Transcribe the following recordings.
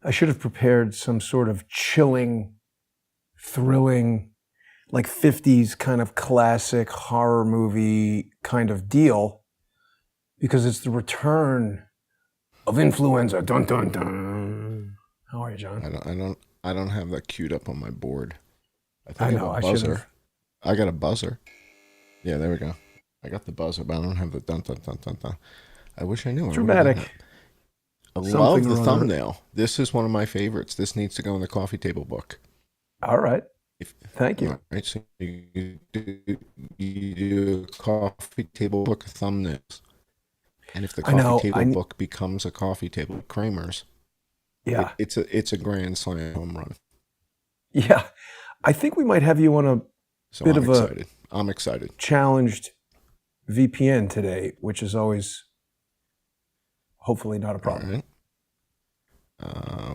I should have prepared some sort of chilling, thrilling, like 50s kind of classic horror movie kind of deal, because it's the return of Influenza. Dun dun dun. How are you, John? I don't have that queued up on my board. I think I I have know, a I should have. buzzer. I got a buzzer. Yeah, there we go. I got the buzzer, but I don't have the dun dun dun dun dun. I wish I knew. I would have done that. Dramatic. I Something love the or other. thumbnail. This is one of my favorites. This needs to go in the coffee table book. All right. If, Thank you. all right, so you do a coffee table book of thumbnails. And if the I coffee know. table book becomes a coffee table of Kramer's, Yeah. it's a grand slam home run. Yeah. I think we might have you on a So bit I'm of excited. I'm excited. challenged VPN today, which is always hopefully not a All problem. right.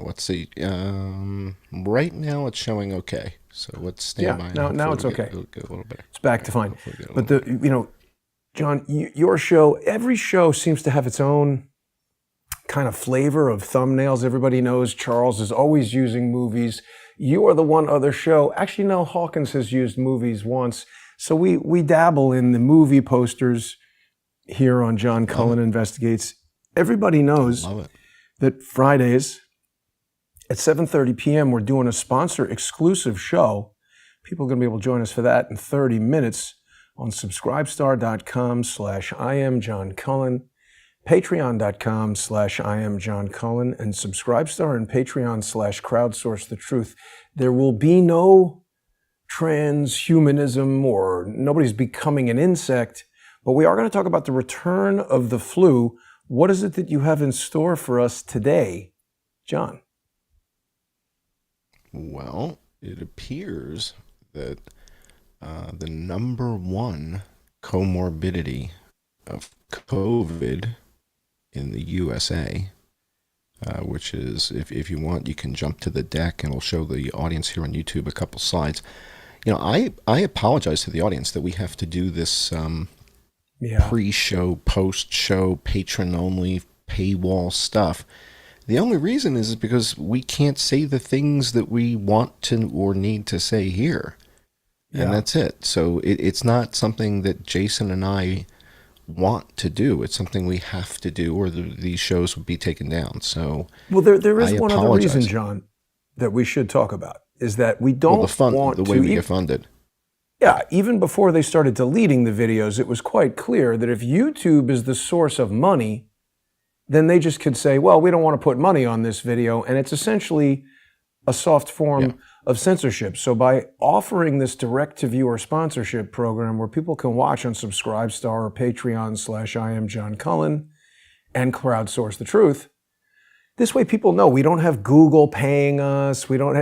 Let's see. Right now it's showing okay. So let's stand by. Yeah, And now hopefully it's okay. It'll get a little better. It's back to fine. Hopefully get a But little better. John, your show, every show seems to have its own kind of flavor of thumbnails. Everybody knows Charles is always using movies. You are the one other show. Actually, no, Hawkins has used movies once. So we dabble in the movie posters here on John Cullen Investigates. Everybody knows Love it. that Fridays at 7:30 p.m. we're doing a sponsor exclusive show. People are going to be able to join us for that in 30 minutes on subscribestar.com/IamJohnCullen, patreon.com/IamJohnCullen, and Subscribestar and Patreon/crowdsourcethetruth. There will be no transhumanism or nobody's becoming an insect, but we are going to talk about the return of the flu. What is it that you have in store for us today, John? Well, it appears that the number one comorbidity of COVID in the USA, which is, if you want, you can jump to the deck and it'll show the audience here on YouTube a couple slides. I apologize to the audience that we have to do this pre-show, post-show, patron-only, paywall stuff. The only reason is because we can't say the things that we want to or need to say here. And that's it. So it's not something that Jason and I want to do. It's something we have to do, or these shows would be taken down. So, well, there is one other apologize. reason, John, that we should talk about, is that we don't want the way we get funded. Yeah, even before they started deleting the videos, it was quite clear that if YouTube is the source of money, then they just could say, well, we don't want to put money on this video, and it's essentially a soft form of censorship. So by offering this direct-to-viewer sponsorship program where people can watch on Subscribestar or Patreon/IamJohnCullen and crowdsource the truth, this way people know we don't have Google paying us. We don't.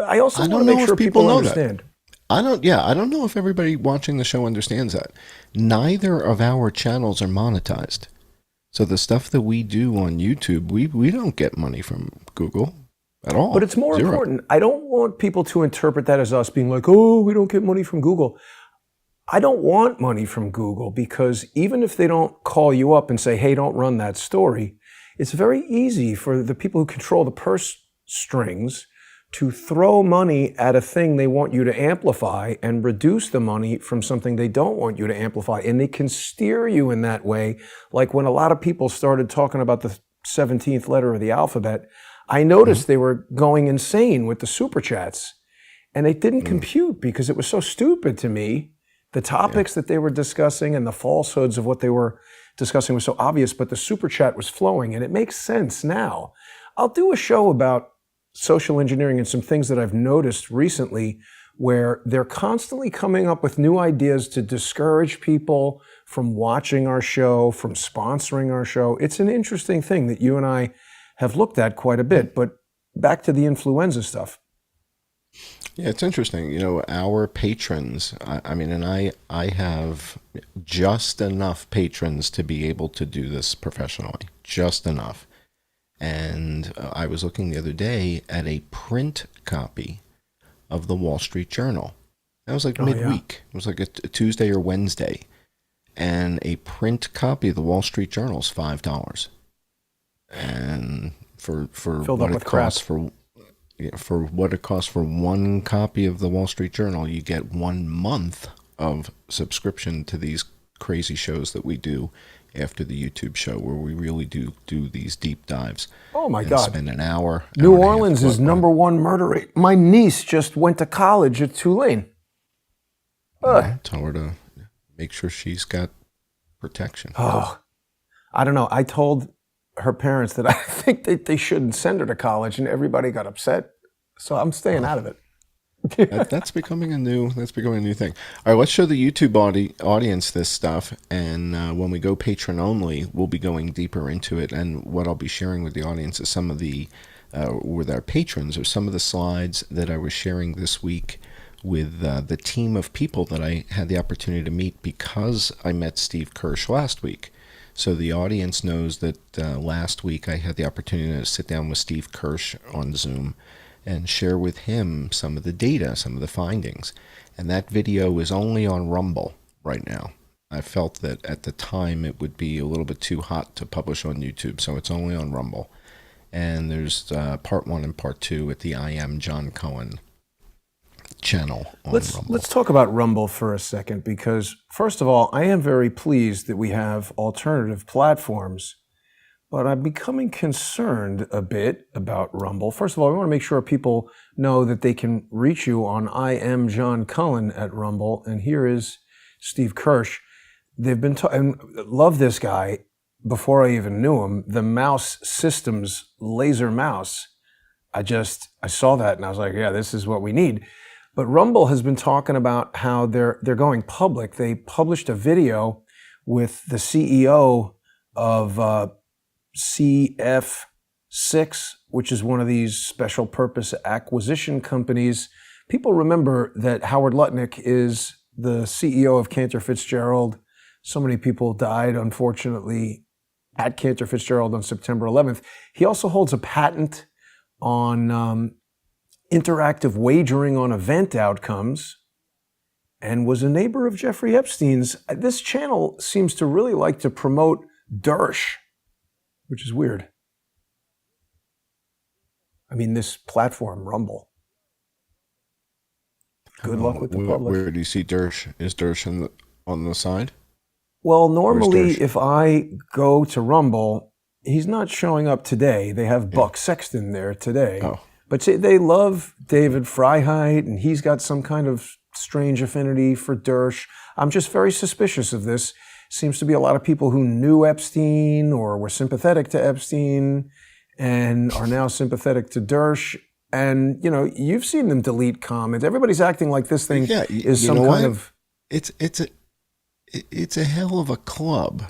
I also want to make sure people understand. I don't know if everybody watching the show understands that. Neither of our channels are monetized. So the stuff that we do on YouTube, we don't get money from Google at all. But it's more Zero. important. I don't want people to interpret that as us being like, oh, we don't get money from Google. I don't want money from Google, because even if they don't call you up and say, hey, don't run that story, it's very easy for the people who control the purse strings to throw money at a thing they want you to amplify and reduce the money from something they don't want you to amplify. And they can steer you in that way. Like when a lot of people started talking about the 17th letter of the alphabet, I noticed they were going insane with the super chats, and it didn't compute because it was so stupid to me. The topics that they were discussing and the falsehoods of what they were discussing was so obvious, but the super chat was flowing, and it makes sense now. I'll do a show about social engineering and some things that I've noticed recently where they're constantly coming up with new ideas to discourage people from watching our show, from sponsoring our show. It's an interesting thing that you and I have looked at quite a bit. But back to the influenza stuff. Yeah, it's interesting. Our patrons, I have just enough patrons to be able to do this professionally, just enough. And I was looking the other day at a print copy of the Wall Street Journal. That was like midweek. It was like a Tuesday or Wednesday. And a print copy of the Wall Street Journal is $5. And for Filled what up it with crap. costs for what it costs for one copy of the Wall Street Journal, you get 1 month of subscription to these crazy shows that we do after the YouTube show, where we really do these deep dives. Oh my and God. Spend an hour. New and a half. Orleans is number one murder rate. My niece just went to college at Tulane. Tell her to make sure she's got protection. Oh, I don't know. I told her parents that I think that they shouldn't send her to college, and everybody got upset. So I'm staying out of it. That's becoming a new thing. All right, let's show the YouTube audience this stuff, and when we go patron only, we'll be going deeper into it. And what I'll be sharing with the audience is some of the with our patrons, or some of the slides that I was sharing this week with the team of people that I had the opportunity to meet because I met Steve Kirsch last week. So the audience knows that last week I had the opportunity to sit down with Steve Kirsch on Zoom and share with him some of the data, some of the findings. And that video is only on Rumble right now. I felt that at the time it would be a little bit too hot to publish on YouTube, so it's only on Rumble. And there's part 1 and part 2 at the I Am John Cullen channel on Rumble. Let's talk about Rumble for a second, because first of all, I am very pleased that we have alternative platforms. But I'm becoming concerned a bit about Rumble. First of all, we want to make sure people know that they can reach you on I Am John Cullen at Rumble. And here is Steve Kirsch. They've been and love this guy before I even knew him. The Mouse Systems laser mouse. I saw that and I was like, yeah, this is what we need. But Rumble has been talking about how they're going public. They published a video with the CEO of CF6, which is one of these special purpose acquisition companies. People remember that Howard Lutnick is the CEO of Cantor Fitzgerald. So many people died, unfortunately, at Cantor Fitzgerald on September 11th. He also holds a patent on interactive wagering on event outcomes and was a neighbor of Jeffrey Epstein's. This channel seems to really like to promote Dersh, which is weird. I mean, this platform, Rumble. Good luck with the public. Where do you see Dersh? Is Dersh on the side? Well, normally if I go to Rumble, he's not showing up today. They have Buck Sexton there today. Oh. But they love David Freiheit, and he's got some kind of strange affinity for Dersh. I'm just very suspicious of this. Seems to be a lot of people who knew Epstein or were sympathetic to Epstein and are now sympathetic to Dersh. And, you've seen them delete comments. Everybody's acting like this thing is some kind of... It's a hell of a club,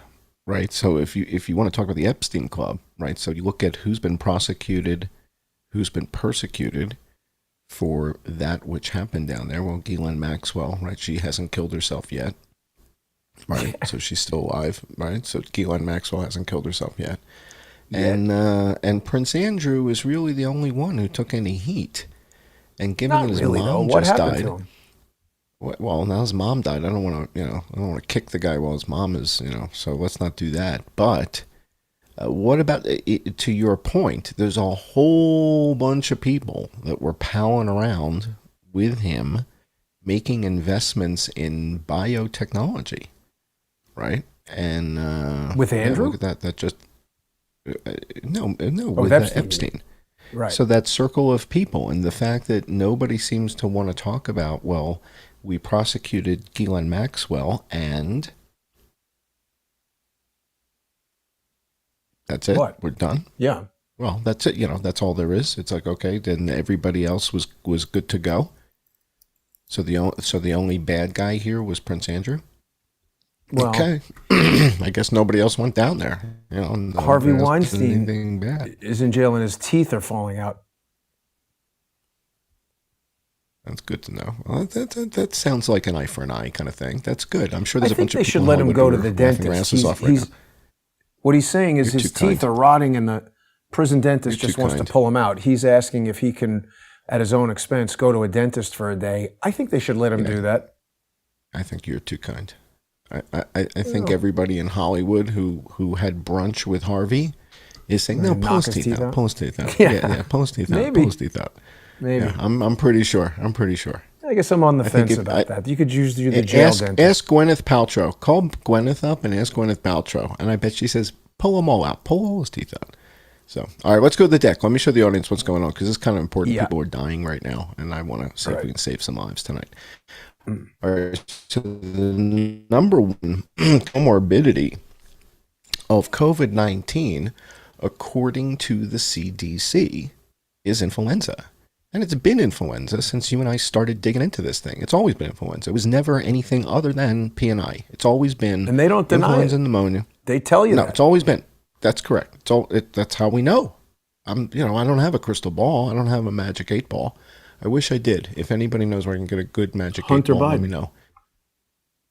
right? So if you want to talk about the Epstein club, right? So you look at who's been prosecuted, who's been persecuted for that which happened down there. Well, Ghislaine Maxwell, right? She hasn't killed herself yet. Right, so she's still alive, right? So Ghislaine Maxwell hasn't killed herself yet, and Prince Andrew is really the only one who took any heat. And given that his mom just died, well, now his mom died. I don't want to kick the guy while his mom is, So let's not do that. But what about to your point? There's a whole bunch of people that were palling around with him, making investments in biotechnology. Right, and with Andrew, look at that just no, with Epstein. Right. So that circle of people, and the fact that nobody seems to want to talk about. Well, we prosecuted Ghislaine Maxwell, and that's it. What? We're done. Yeah. Well, that's it. That's all there is. It's like, okay, then everybody else was good to go. So the only bad guy here was Prince Andrew. Well, okay. I guess nobody else went down there. Harvey Weinstein bad. is in jail and his teeth are falling out. That's good to know. Well, that sounds like an eye for an eye kind of thing. That's good. I'm sure there's a bunch of people. They should let him go to the dentist. What he's saying is his teeth are rotting and the prison dentist just wants to pull him out. He's asking if he can, at his own expense, go to a dentist for a day. I think they should let him do that. I think you're too kind. I think everybody in Hollywood who had brunch with Harvey is saying, And no, then pull knock his his teeth teeth out, out. pull his teeth out. Yeah, Yeah, pull his teeth out, pull maybe, his teeth out. maybe. Yeah, I'm pretty sure. I'm pretty sure. I guess I'm on the I think fence if about that. You could use the jail ask dentist. Gwyneth Paltrow. Call Gwyneth up and ask Gwyneth Paltrow, and I bet she says pull them all out, pull all his teeth out. So, all right, let's go to the deck. Let me show the audience what's going on because it's kind of important. Yeah. People are dying right now, and I want to see if we Right. can save some lives tonight. Mm. All right, so the number one comorbidity of COVID-19, according to the CDC, is influenza. And it's been influenza since you and I started digging into this thing. It's always been influenza. It was never anything other than P&I. It's always been And they don't deny influenza it. and pneumonia. They tell you No, that. it's always been. That's correct. That's how we know. I don't have a crystal ball. I don't have a magic 8 ball. I wish I did. If anybody knows where I can get a good magic Hunter 8 ball, let Biden. me know.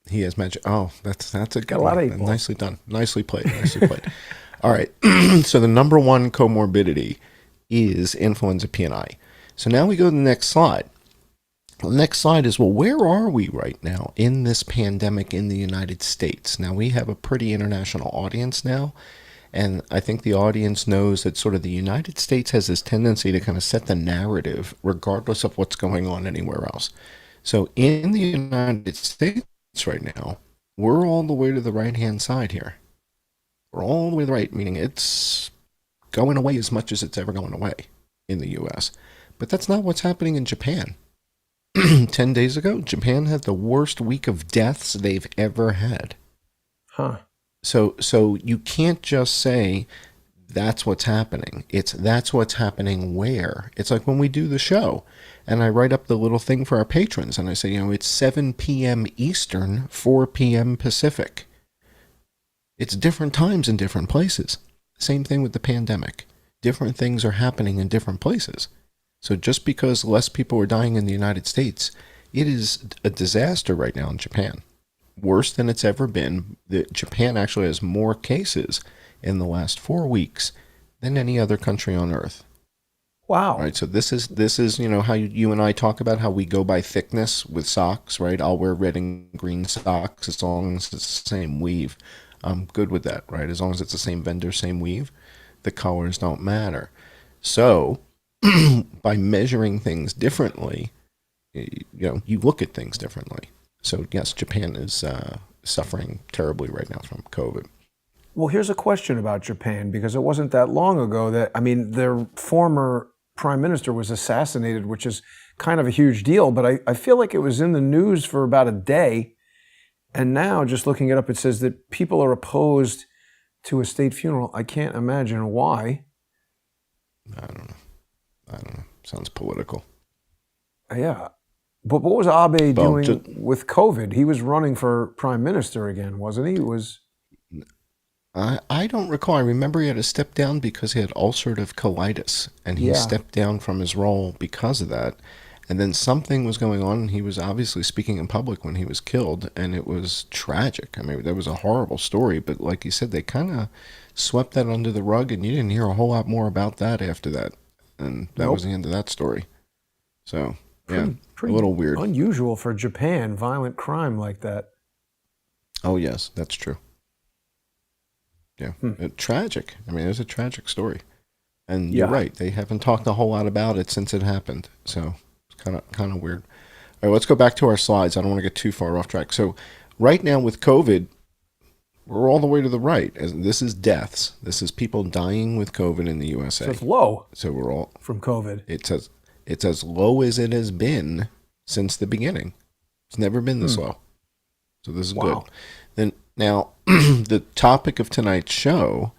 He has magic. Oh, that's a good Got a lot one. of 8 balls. Nicely done. Nicely played. Nicely played. All right. So the number one comorbidity is influenza P&I. So now we go to the next slide. The next slide is, well, where are we right now in this pandemic in the United States? Now, we have a pretty international audience now, and I think the audience knows that sort of the United States has this tendency to kind of set the narrative regardless of what's going on anywhere else. So in the United States right now, we're all the way to the right-hand side here. We're all the way to the right, meaning it's going away as much as it's ever going away in the U.S. But that's not what's happening in Japan. 10 days ago, Japan had the worst week of deaths they've ever had. Huh. So you can't just say that's what's happening. It's that's what's happening where. It's like when we do the show and I write up the little thing for our patrons and I say, it's 7 p.m. Eastern, 4 p.m. Pacific. It's different times in different places. Same thing with the pandemic. Different things are happening in different places. So just because less people are dying in the United States, it is a disaster right now in Japan. Worse than it's ever been. Japan actually has more cases in the last 4 weeks than any other country on earth. Wow. Right. So this is how you and I talk about how we go by thickness with socks, right? I'll wear red and green socks as long as it's the same weave. I'm good with that, right? As long as it's the same vendor, same weave, the colors don't matter. So by measuring things differently, you look at things differently. So yes, Japan is suffering terribly right now from COVID. Well, here's a question about Japan, because it wasn't that long ago that, their former prime minister was assassinated, which is kind of a huge deal, but I feel like it was in the news for about a day. And now, just looking it up, it says that people are opposed to a state funeral. I can't imagine why. I don't know. Sounds political. Yeah. But what was Abe doing with COVID? He was running for prime minister again, wasn't he? I don't recall. I remember he had to step down because he had ulcerative colitis, and he stepped down from his role because of that. And then something was going on, and he was obviously speaking in public when he was killed, and it was tragic. That was a horrible story, but like you said, they kind of swept that under the rug, and you didn't hear a whole lot more about that after that. And that was the end of that story. So, pretty a little weird. Unusual for Japan, violent crime like that. Oh, yes, that's true. Yeah, tragic. It was a tragic story. And you're right, they haven't talked a whole lot about it since it happened. So it's kind of weird. All right, let's go back to our slides. I don't want to get too far off track. So right now with COVID, we're all the way to the right. This is deaths. This is people dying with COVID in the USA. So it's low. So we're all from COVID. It's as low as it has been since the beginning. It's never been this low. So this is good. Then now the topic of tonight's show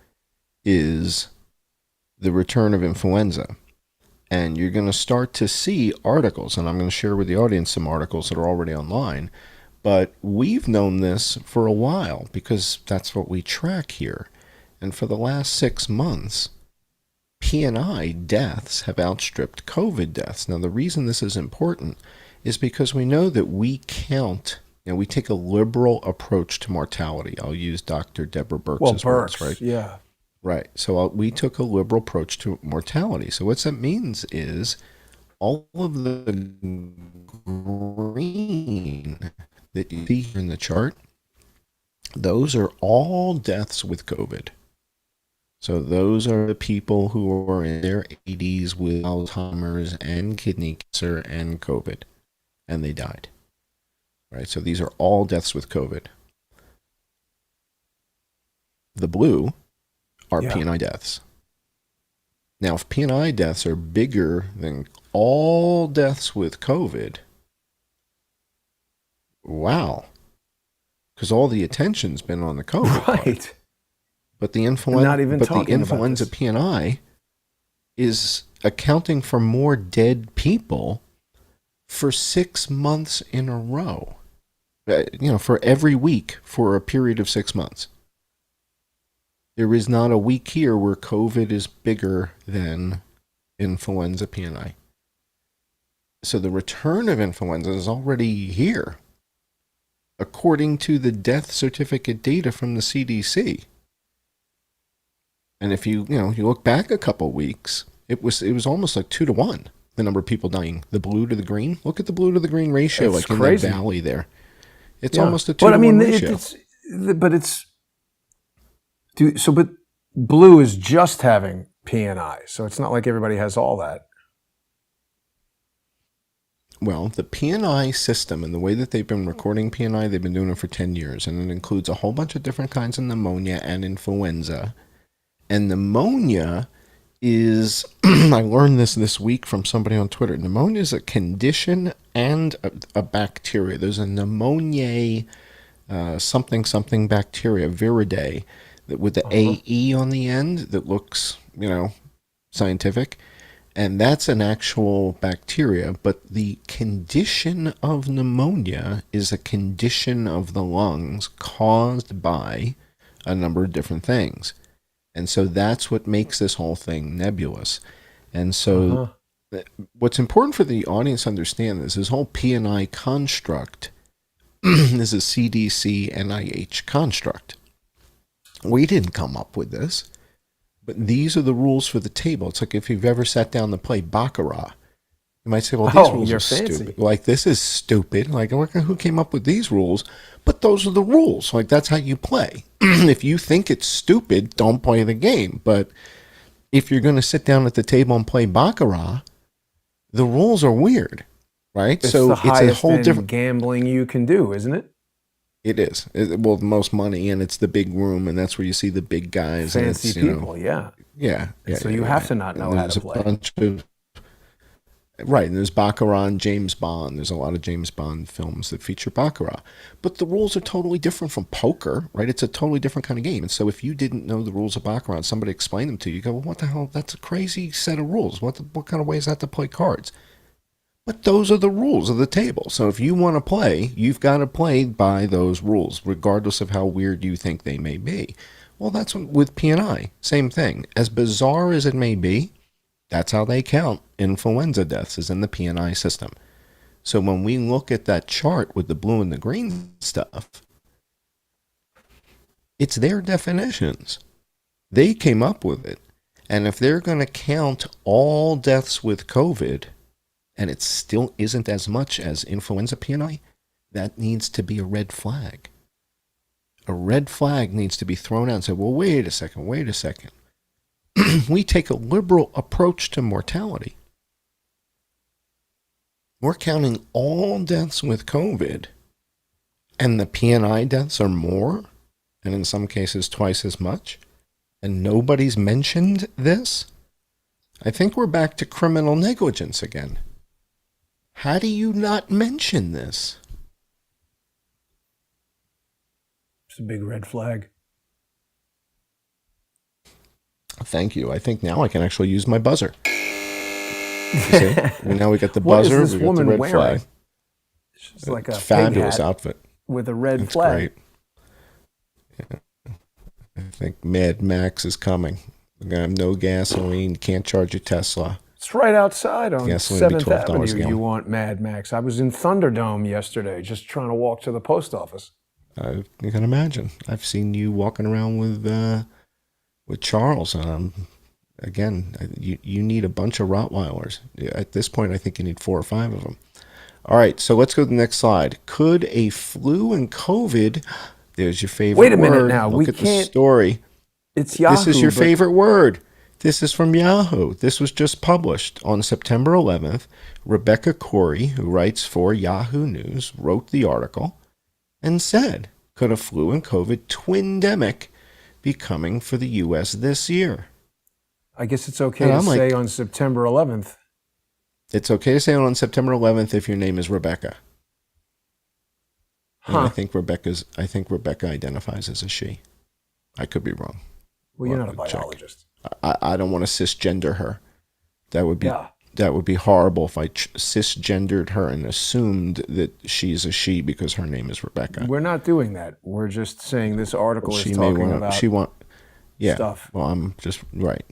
is the return of influenza. And you're going to start to see articles, and I'm going to share with the audience some articles that are already online. But we've known this for a while because that's what we track here. And for the last 6 months, P&I deaths have outstripped COVID deaths. Now, the reason this is important is because we know that we count, we take a liberal approach to mortality. I'll use Dr. Deborah Birx's words, right? Yeah. Right. So we took a liberal approach to mortality. So what that means is all of the green that you see here in the chart, those are all deaths with COVID. So those are the people who are in their 80s with Alzheimer's and kidney cancer and COVID, and they died. Right? So these are all deaths with COVID. The blue are Yeah. P&I deaths. Now, if P&I deaths are bigger than all deaths with COVID, wow, because all the attention's been on the COVID part. Right. But the And not even but the talking about influenza this. P&I is accounting for more dead people for 6 months in a row. For every week for a period of 6 months. There is not a week here where COVID is bigger than influenza P&I. So the return of influenza is already here, according to the death certificate data from the CDC. And if you look back a couple weeks, it was almost like 2-to-1, the number of people dying. The blue to the green. Look at the blue to the green ratio, It's like in crazy. that valley there. It's Yeah. almost a But I 2-to-1 mean, ratio. but blue is just having P&I, so it's not like everybody has all that. Well, the P&I system and the way that they've been recording P&I, they've been doing it for 10 years, and it includes a whole bunch of different kinds of pneumonia and influenza. And pneumonia is, I learned this week from somebody on Twitter, pneumonia is a condition and a bacteria. There's a pneumoniae something bacteria, viridae, that with the AE on the end that looks, scientific. And that's an actual bacteria, but the condition of pneumonia is a condition of the lungs caused by a number of different things. And so that's what makes this whole thing nebulous. And so what's important for the audience to understand is this whole P&I construct is a CDC NIH construct. We didn't come up with this. But these are the rules for the table. It's like if you've ever sat down to play Baccarat. You might say, well, these rules you're are fancy. stupid. Like, this is stupid. Like, who came up with these rules? But those are the rules. Like, that's how you play. If you think it's stupid, don't play the game. But if you're going to sit down at the table and play Baccarat, the rules are weird, right? It's the highest it's a whole different gambling you can do, isn't it? It is. Well, the most money, and it's the big room, and that's where you see the big guys. Fancy and it's, people, yeah. Yeah. So you have to not know how to play. Right, and there's Baccarat and James Bond. There's a lot of James Bond films that feature Baccarat. But the rules are totally different from poker, right? It's a totally different kind of game. And so if you didn't know the rules of Baccarat and somebody explained them to you, you go, well, what the hell? That's a crazy set of rules. What kind of way is that to play cards? But those are the rules of the table. So if you want to play, you've got to play by those rules, regardless of how weird you think they may be. Well, that's with P&I. Same thing. As bizarre as it may be, that's how they count influenza deaths, is in the P&I system. So when we look at that chart with the blue and the green stuff, it's their definitions. They came up with it. And if they're going to count all deaths with COVID, and it still isn't as much as influenza P&I, that needs to be a red flag. A red flag needs to be thrown out and say, well, wait a second. We take a liberal approach to mortality. We're counting all deaths with COVID, and the P&I deaths are more, and in some cases twice as much, and nobody's mentioned this. I think we're back to criminal negligence again. How do you not mention this? It's a big red flag. Thank you. I think now I can actually use my buzzer. You see? Now we got the What buzzer. is this We got woman the red wearing? flag. She's like a Fabulous pig hat outfit. with a red It's flag. great. Yeah. I think Mad Max is coming. We're going to have no gasoline. Can't charge a Tesla. It's right outside on Gasoline will be 7th $12 a Avenue. gallon. You want Mad Max. I was in Thunderdome yesterday just trying to walk to the post office. You can imagine. I've seen you walking around with Charles. Again, you need a bunch of Rottweilers. At this point, I think you need 4 or 5 of them. All right, so let's go to the next slide. Could a flu and COVID... There's your favorite Wait a minute word. now. Look We at the can't- story. It's This is Yahoo, your but favorite word. This is from Yahoo. This was just published on September 11th. Rebecca Corey, who writes for Yahoo News, wrote the article and said, could a flu and COVID twindemic be coming for the U.S. this year? I guess it's okay And to I'm say like, on September 11th. it's okay to say it on September 11th if your name is Rebecca. And Huh. I think Rebecca identifies as a she. I could be wrong. Well, you're We'll not a have to check. biologist. I don't want to cisgender her. That would be Yeah. that would be horrible if I cisgendered her and assumed that she's a she because her name is Rebecca. We're not doing that. We're just saying this article is She may talking want about she want yeah. stuff. Well, I'm just right.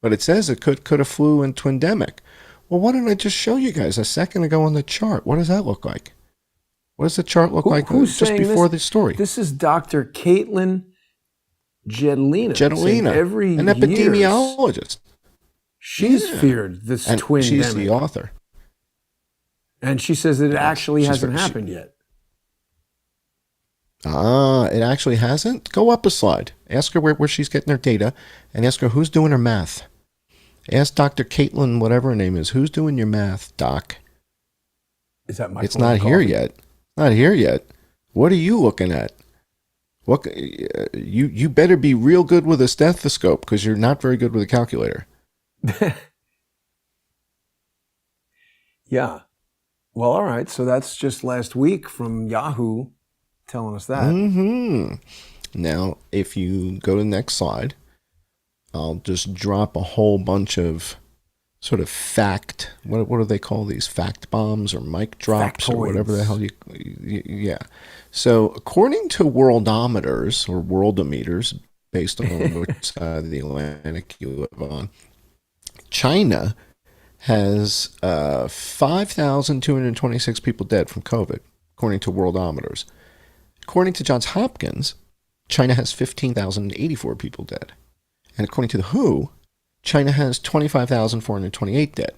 But it says it could have flu and twindemic. Well, why don't I just show you guys a second ago on the chart? What does that look like? What does the chart look like Who's just saying before this? the story? This is Dr. Caitlin saying every an years epidemiologist. she's Yeah. feared this And twindemic. she's the author. And she says that it actually She's hasn't very- happened yet. It actually hasn't? Go up a slide. Ask her where she's getting her data and ask her who's doing her math. Ask Dr. Caitlin, whatever her name is, who's doing your math, Doc? Is that my It's not here yet. Not here yet. What are you looking at? What you better be real good with a stethoscope because you're not very good with a calculator. Yeah. Well, all right. So that's just last week from Yahoo telling us that. Mm-hmm. Now, if you go to the next slide, I'll just drop a whole bunch of sort of fact. What do they call these? Fact bombs or mic drops or whatever the hell yeah. So according to worldometers or worldometers, based on which side of the Atlantic you live on, China has 5,226 people dead from COVID, according to worldometers. According to Johns Hopkins, China has 15,084 people dead. And according to the WHO, China has 25,428 dead.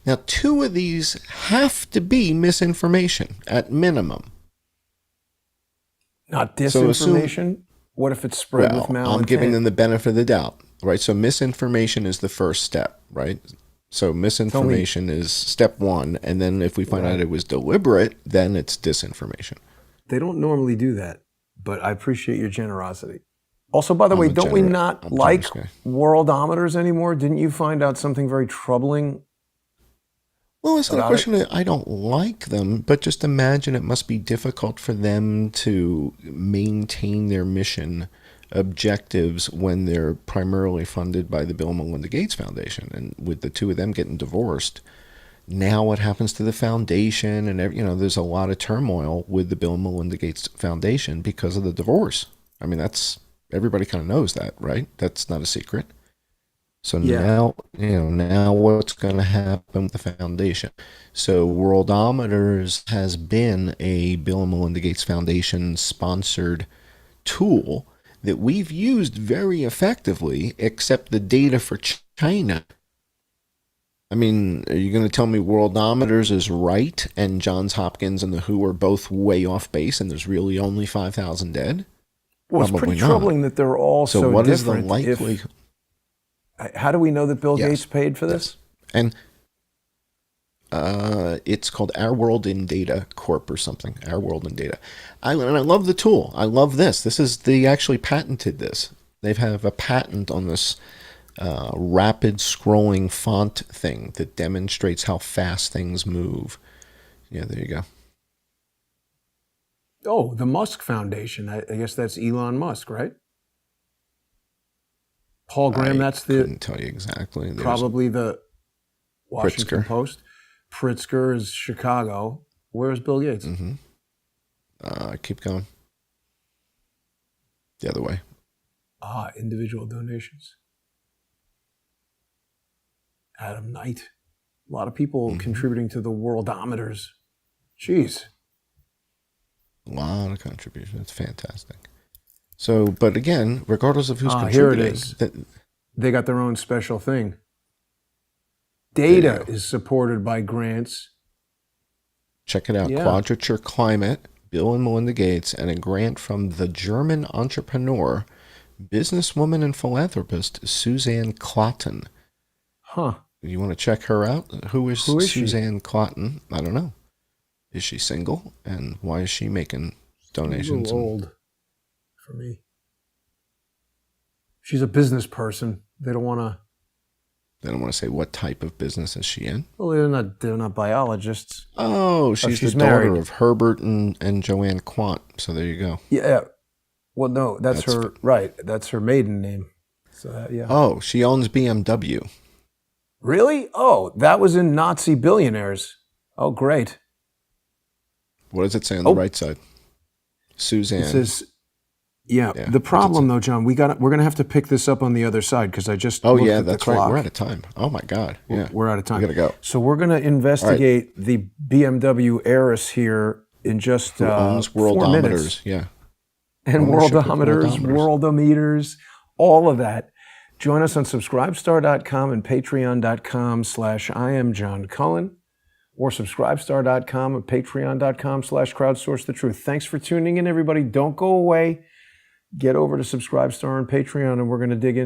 Now, two of these have to be misinformation at minimum. Not disinformation? What if it's spread with malintent? I'm giving them the benefit of the doubt, right? So misinformation is the first step, right? So misinformation is step one, and then if we find out it was deliberate, then it's disinformation. They don't normally do that, but I appreciate your generosity. Also, by the way, don't we not like worldometers anymore? Didn't you find out something very troubling? Well, it's not a question that I don't like them, but just imagine it must be difficult for them to maintain their mission objectives when they're primarily funded by the Bill and Melinda Gates Foundation. And with the two of them getting divorced, now what happens to the foundation? And there's a lot of turmoil with the Bill and Melinda Gates Foundation because of the divorce. I mean, everybody kind of knows that, right? That's not a secret. So now what's going to happen with the foundation? So Worldometers has been a Bill and Melinda Gates Foundation sponsored tool that we've used very effectively, except the data for China. I mean, are you going to tell me Worldometers is right and Johns Hopkins and the WHO are both way off base and there's really only 5,000 dead? Well, it's pretty troubling that they're all so different. So what is the likelihood? How do we know that Bill Gates paid for this? Yes. And it's called Our World in Data Corp or something. Our World in Data. And I love the tool. I love this. They actually patented this. They have a patent on this rapid scrolling font thing that demonstrates how fast things move. Yeah, there you go. Oh, the Musk Foundation. I guess that's Elon Musk, right? Paul Graham, I couldn't tell you exactly. Probably the Washington Pritzker. Post. Pritzker is Chicago. Where's Bill Gates? Mm-hmm. Keep going. The other way. Individual donations. Adam Knight. A lot of people contributing to the Worldometers. Jeez. A lot of contributions. It's fantastic. So, but again, regardless of who's Here contributing, it is. They got their own special thing. Data is supported by grants. Check it out. Yeah. Quadrature Climate, Bill and Melinda Gates, and a grant from the German entrepreneur businesswoman and philanthropist Suzanne Clotten. Huh. You want to check her out? Who is Who is Suzanne Clotten? I don't know. Is she single? And why is she making donations? A little old for me. She's a business person. They don't want to say what type of business is she in. Well, they're not biologists. Oh, she's the married. daughter of Herbert and Joanne Quant. So there you go. Yeah. Well, no, that's her. Right. That's her maiden name. So yeah. Oh, she owns BMW. Really? Oh, that was in Nazi Billionaires. Oh, great. What does it say on the right side? Suzanne. It says, yeah. The problem, though, John, we're going to have to pick this up on the other side because I just looked at that's the clock. right. We're out of time. Oh my God. Yeah, we're out of time. We gotta go. So we're going to investigate the BMW heiress here in just Who owns 4 minutes. Worldometers? Yeah. And Worldometers, all of that. Join us on subscribestar.com and patreon.com/I am John Cullen, or subscribestar.com and patreon.com/crowdsourcethetruth. Thanks for tuning in, everybody. Don't go away. Get over to Subscribestar and Patreon, and we're going to dig in.